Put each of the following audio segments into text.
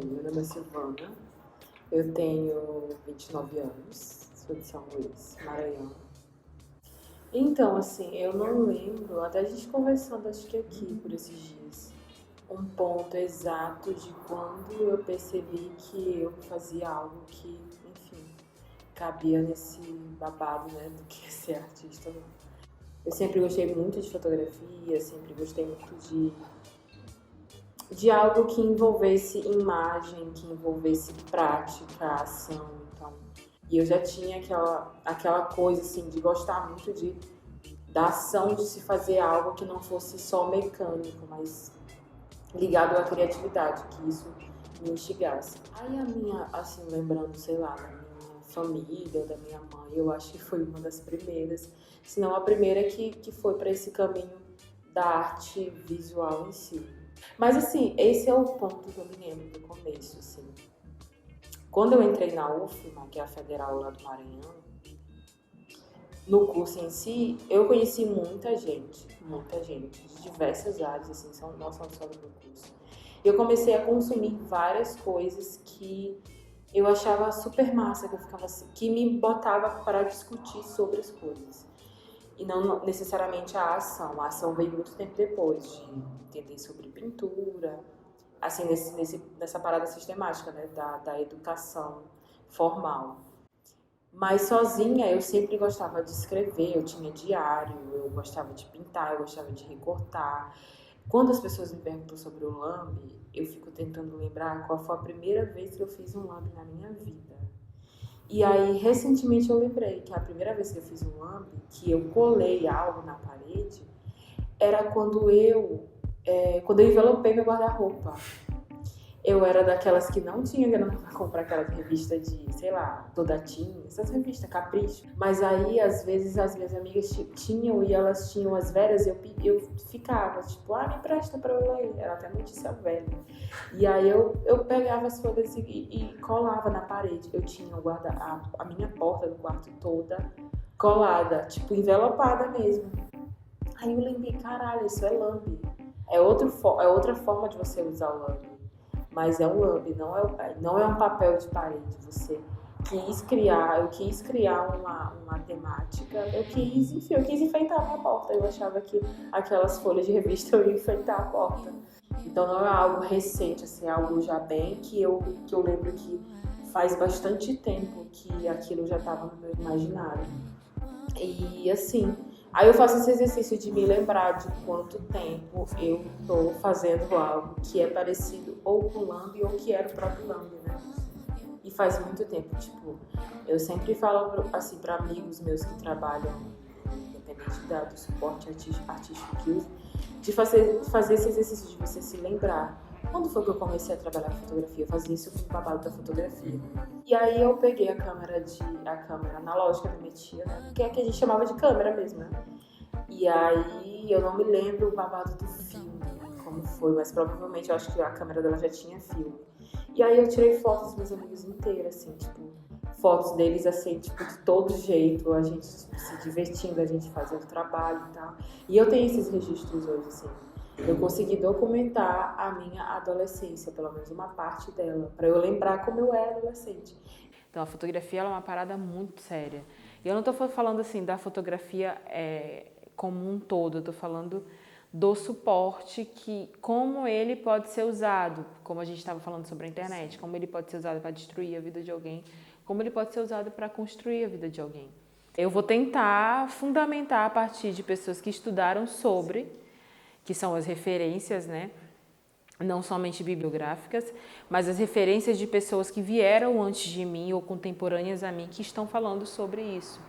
Meu nome é Silvana, eu tenho 29 anos, sou de São Luís, Maranhão. Então, assim, eu não lembro, até a gente conversando, acho que aqui por esses dias, um ponto exato de quando eu percebi que eu fazia algo que, enfim, cabia nesse babado, né, do que é ser artista. Não. Eu sempre gostei muito de fotografia, sempre gostei muito de algo que envolvesse imagem, que envolvesse prática, ação, então. E eu já tinha aquela coisa assim de gostar muito da ação de se fazer algo que não fosse só mecânico, mas ligado à criatividade, que isso me instigasse. Aí a minha, assim, lembrando, sei lá, da minha família, da minha mãe, eu acho que foi uma das primeiras, se não a primeira que foi para esse caminho da arte visual em si. Mas assim, esse é o ponto que eu me lembro do começo, assim. Quando eu entrei na UFMA, que é a Federal lá do Maranhão, no curso em si, eu conheci muita gente, de diversas áreas, assim, nós somos só do meu curso. E eu comecei a consumir várias coisas que eu achava super massa, que eu ficava assim, que me botava para discutir sobre as coisas. E não necessariamente a ação. A ação veio muito tempo depois de entender sobre pintura, assim, nessa parada sistemática, né, da educação formal. Mas sozinha eu sempre gostava de escrever, eu tinha diário, eu gostava de pintar, eu gostava de recortar. Quando as pessoas me perguntam sobre o lambe, eu fico tentando lembrar qual foi a primeira vez que eu fiz um lambe na minha vida. E aí, recentemente eu lembrei que a primeira vez que eu fiz um lambe, que eu colei algo na parede, era quando eu envelopei meu guarda-roupa. Eu era daquelas que não tinha grana pra comprar aquela revista de, sei lá, Dodatin, essas revistas, Capricho. Mas aí, às vezes, as minhas amigas tinham e elas tinham as velhas e eu ficava, tipo, me empresta pra eu ler. Era até notícia velha. E aí eu pegava as folhas e colava na parede. Eu tinha a minha porta do quarto toda colada, tipo, envelopada mesmo. Aí eu lembrei, caralho, isso é lambe. É outra forma de você usar o lambe. Mas é um lambe, não é um papel de parede. Eu quis criar uma temática, enfim, eu quis enfeitar a minha porta. Eu achava que aquelas folhas de revista eu ia enfeitar a porta. Então não é algo recente, assim, é algo já bem que eu lembro que faz bastante tempo que aquilo já estava no meu imaginário. E assim, aí eu faço esse exercício de me lembrar de quanto tempo eu tô fazendo algo que é parecido ou com o lambe ou que era o próprio lambe, né? E faz muito tempo, tipo, eu sempre falo assim para amigos meus que trabalham independente do suporte artístico que uso, de fazer esse exercício de você se lembrar. Quando foi que eu comecei a trabalhar com fotografia? Eu fazia isso com o babado da fotografia. E aí eu peguei a câmera analógica da minha tia, né? Que é a que a gente chamava de câmera mesmo, né? E aí eu não me lembro o babado do filme, como foi, mas provavelmente eu acho que a câmera dela já tinha filme. E aí eu tirei fotos dos meus amigos inteiras, assim, tipo, fotos deles assim, tipo, de todo jeito, a gente tipo, se divertindo, a gente fazendo trabalho e tal. E eu tenho esses registros hoje, assim. Eu consegui documentar a minha adolescência, pelo menos uma parte dela, para eu lembrar como eu era adolescente. Então, a fotografia ela é uma parada muito séria. E eu não estou falando assim da fotografia como um todo, eu estou falando do suporte, que como ele pode ser usado, como a gente estava falando sobre a internet, como ele pode ser usado para destruir a vida de alguém, como ele pode ser usado para construir a vida de alguém. Eu vou tentar fundamentar a partir de pessoas que estudaram sobre, que são as referências, né? Não somente bibliográficas, mas as referências de pessoas que vieram antes de mim ou contemporâneas a mim que estão falando sobre isso.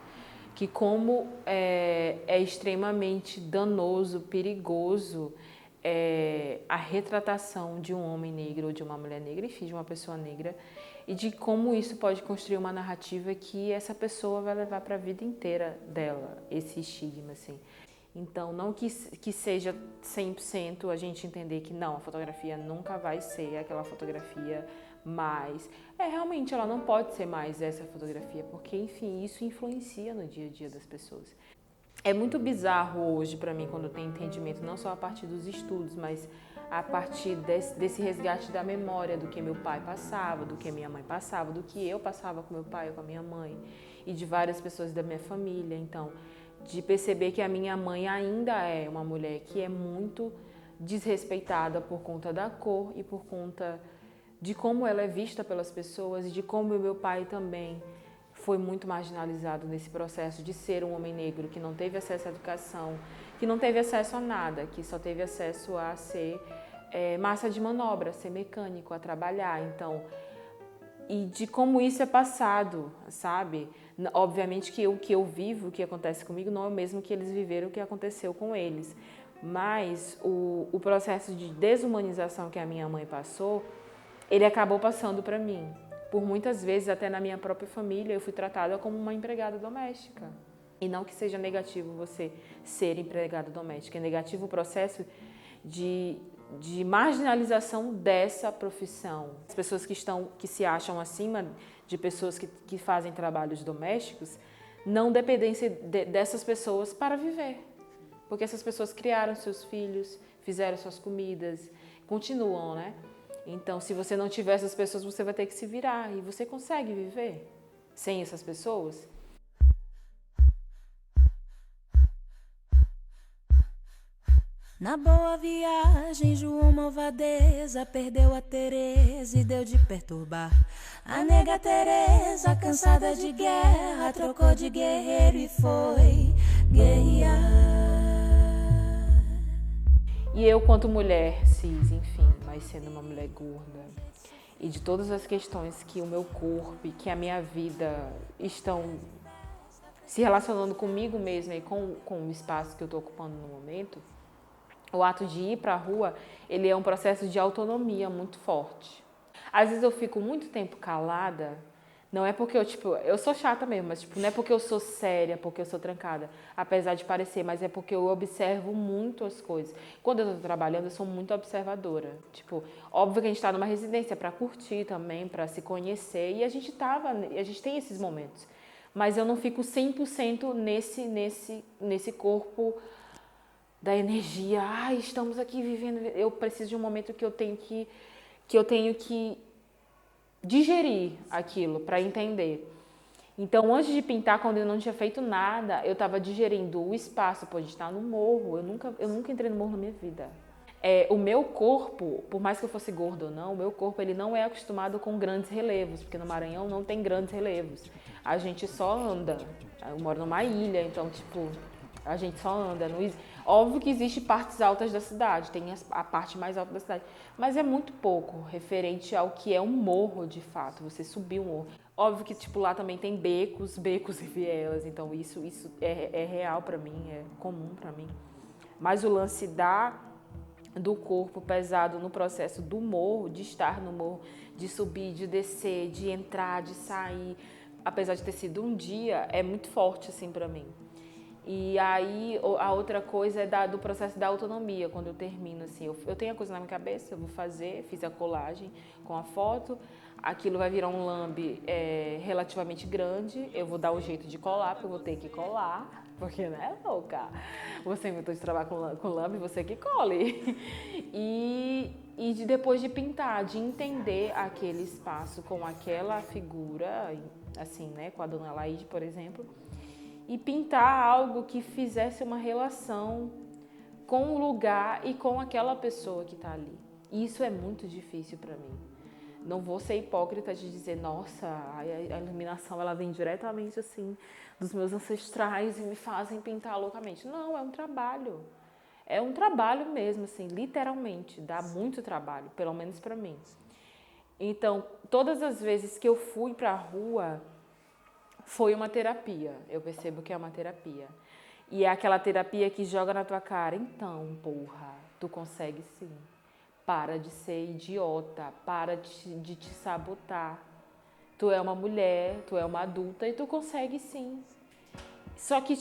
Que como é extremamente danoso, perigoso a retratação de um homem negro ou de uma mulher negra, enfim, de uma pessoa negra, e de como isso pode construir uma narrativa que essa pessoa vai levar para a vida inteira dela, esse estigma, assim. Então, não que seja 100% a gente entender que não, a fotografia nunca vai ser aquela fotografia mais... realmente, ela não pode ser mais essa fotografia, porque, enfim, isso influencia no dia a dia das pessoas. É muito bizarro hoje para mim quando eu tenho entendimento, não só a partir dos estudos, mas a partir desse resgate da memória do que meu pai passava, do que minha mãe passava, do que eu passava com meu pai ou com a minha mãe e de várias pessoas da minha família. Então, de perceber que a minha mãe ainda é uma mulher que é muito desrespeitada por conta da cor e por conta de como ela é vista pelas pessoas e de como o meu pai também foi muito marginalizado nesse processo de ser um homem negro que não teve acesso à educação, que não teve acesso a nada, que só teve acesso a ser massa de manobra, ser mecânico, a trabalhar. Então, e de como isso é passado, sabe? Obviamente que o que eu vivo, o que acontece comigo, não é o mesmo que eles viveram, o que aconteceu com eles. Mas o processo de desumanização que a minha mãe passou, ele acabou passando para mim. Por muitas vezes, até na minha própria família, eu fui tratada como uma empregada doméstica. E não que seja negativo você ser empregada doméstica, é negativo o processo de marginalização dessa profissão. As pessoas que se acham acima de pessoas que fazem trabalhos domésticos não dependem dessas pessoas para viver. Porque essas pessoas criaram seus filhos, fizeram suas comidas, continuam, né? Então, se você não tiver essas pessoas, você vai ter que se virar. E você consegue viver sem essas pessoas? Na boa viagem, João Malvadeza perdeu a Tereza e deu de perturbar. A nega Tereza, cansada de guerra, trocou de guerreiro e foi guerrear. E eu, quanto mulher cis, enfim, mas sendo uma mulher gorda, e de todas as questões que o meu corpo e que a minha vida estão se relacionando comigo mesma e com o espaço que eu estou ocupando no momento, o ato de ir para a rua, ele é um processo de autonomia muito forte. Às vezes eu fico muito tempo calada, não é porque eu sou chata mesmo, mas não é porque eu sou séria, porque eu sou trancada, apesar de parecer, mas é porque eu observo muito as coisas. Quando eu estou trabalhando, eu sou muito observadora. Óbvio que a gente está numa residência para curtir também, para se conhecer, e a gente tem esses momentos. Mas eu não fico 100% nesse corpo da energia. Estamos aqui vivendo. Eu preciso de um momento que eu tenho que digerir aquilo para entender. Então, antes de pintar, quando eu não tinha feito nada, eu estava digerindo o espaço. A gente está no morro. Eu nunca entrei no morro na minha vida. O meu corpo, por mais que eu fosse gorda ou não, o meu corpo ele não é acostumado com grandes relevos, porque no Maranhão não tem grandes relevos. A gente só anda. Eu moro numa ilha, então, a gente só anda. Óbvio que existe partes altas da cidade, tem a parte mais alta da cidade, mas é muito pouco referente ao que é um morro de fato, você subir um morro. Óbvio que lá também tem becos e vielas, então isso é real para mim, é comum para mim. Mas o lance do corpo pesado no processo do morro, de estar no morro, de subir, de descer, de entrar, de sair, apesar de ter sido um dia, é muito forte assim para mim. E aí a outra coisa é do processo da autonomia, quando eu termino assim, eu tenho a coisa na minha cabeça, eu vou fazer, fiz a colagem com a foto, aquilo vai virar um lambe relativamente grande, eu vou dar o jeito de colar, porque eu vou ter que colar, porque né, louca, você inventou de trabalhar com lambe, você que cole. E depois de pintar, de entender aquele espaço com aquela figura, assim, né, com a dona Laide, por exemplo, e pintar algo que fizesse uma relação com o lugar e com aquela pessoa que está ali. E isso é muito difícil para mim. Não vou ser hipócrita de dizer, nossa, a iluminação ela vem diretamente assim dos meus ancestrais e me fazem pintar loucamente. Não, é um trabalho. É um trabalho mesmo, assim, literalmente. Dá muito trabalho, pelo menos para mim. Então, todas as vezes que eu fui para a rua, foi uma terapia, eu percebo que é uma terapia. E é aquela terapia que joga na tua cara, então, porra, tu consegue sim. Para de ser idiota, para de te sabotar. Tu é uma mulher, tu é uma adulta e tu consegue sim. Só que,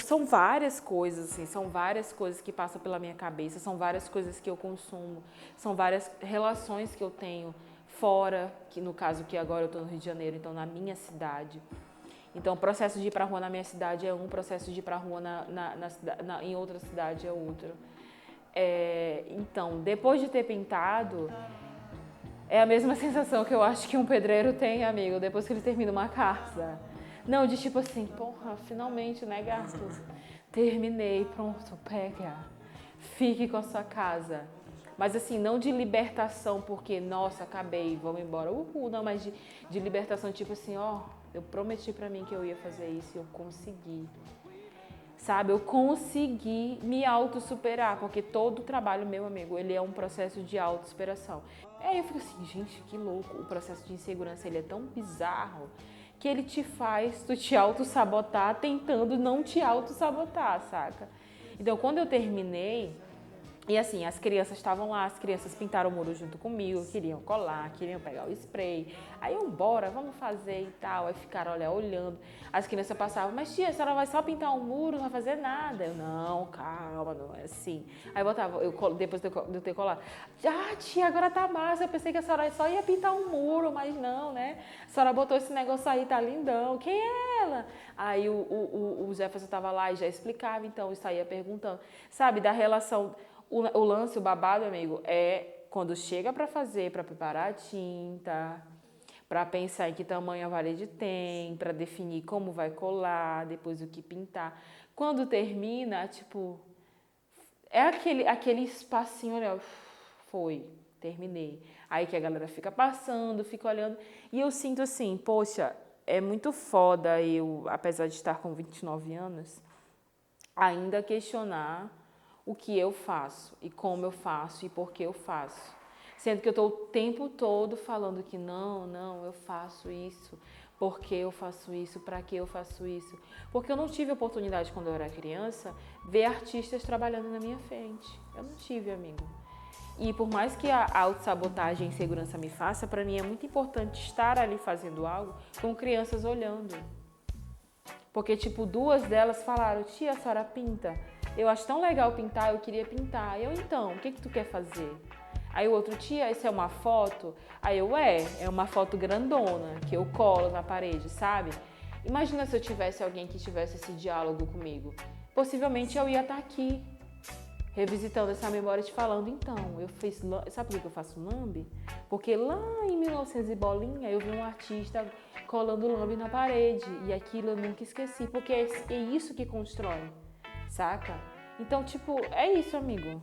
são várias coisas, assim, são várias coisas que passam pela minha cabeça, são várias coisas que eu consumo, são várias relações que eu tenho fora, que no caso que agora eu tô no Rio de Janeiro, então na minha cidade. Então, o processo de ir para a rua na minha cidade é um, o processo de ir para a rua em outra cidade é outro. Então, depois de ter pintado, é a mesma sensação que eu acho que um pedreiro tem, amigo, depois que ele termina uma casa. Não, de tipo assim, porra, finalmente, né, gatos? Terminei, pronto, pega. Fique com a sua casa. Mas assim, não de libertação, porque, nossa, acabei, vamos embora. Uhul, não, mas de libertação, tipo assim, ó, eu prometi pra mim que eu ia fazer isso e eu consegui. Sabe, eu consegui me autossuperar, porque todo trabalho, meu amigo, ele é um processo de autossuperação. Aí eu fico assim, gente, que louco, o processo de insegurança, ele é tão bizarro que ele te faz tu te autossabotar tentando não te autossabotar, saca? Então, quando eu terminei, e assim, as crianças estavam lá, as crianças pintaram o muro junto comigo, queriam colar, queriam pegar o spray. Aí eu, bora, vamos fazer e tal. Aí ficaram, olha, olhando. As crianças passavam, mas tia, a senhora vai só pintar um muro, não vai fazer nada. Eu, não, calma, não é assim. Aí eu botava, depois de eu ter colado, ah, tia, agora tá massa. Eu pensei que a senhora só ia pintar um muro, mas não, né? A senhora botou esse negócio aí, tá lindão. Quem é ela? Aí o Jefferson tava lá e já explicava, então eu saía perguntando. Sabe, da relação... O lance, o babado, amigo, é quando chega para fazer, para preparar a tinta, para pensar em que tamanho a parede tem, para definir como vai colar, depois o que pintar. Quando termina, tipo, é aquele espacinho, olha, foi, terminei. Aí que a galera fica passando, fica olhando. E eu sinto assim, poxa, é muito foda eu, apesar de estar com 29 anos, ainda questionar o que eu faço e como eu faço e por que eu faço. Sendo que eu estou o tempo todo falando que não, eu faço isso, por que eu faço isso, para que eu faço isso. Porque eu não tive oportunidade, quando eu era criança, ver artistas trabalhando na minha frente. Eu não tive, amigo. E por mais que a autossabotagem e insegurança me faça, para mim é muito importante estar ali fazendo algo com crianças olhando. Porque, tipo, 2 delas falaram, tia, a senhora pinta? Eu acho tão legal pintar, eu queria pintar. Eu, então, o que tu quer fazer? Aí o outro, tia, isso é uma foto? Aí eu, é uma foto grandona, que eu colo na parede, sabe? Imagina se eu tivesse alguém que tivesse esse diálogo comigo. Possivelmente eu ia estar aqui, revisitando essa memória e te falando, então, eu fiz, sabe por que eu faço lambe? Porque lá em 1900 e bolinha, eu vi um artista colando lambe na parede, e aquilo eu nunca esqueci, porque é isso que constrói, saca? Então, tipo, é isso, amigo.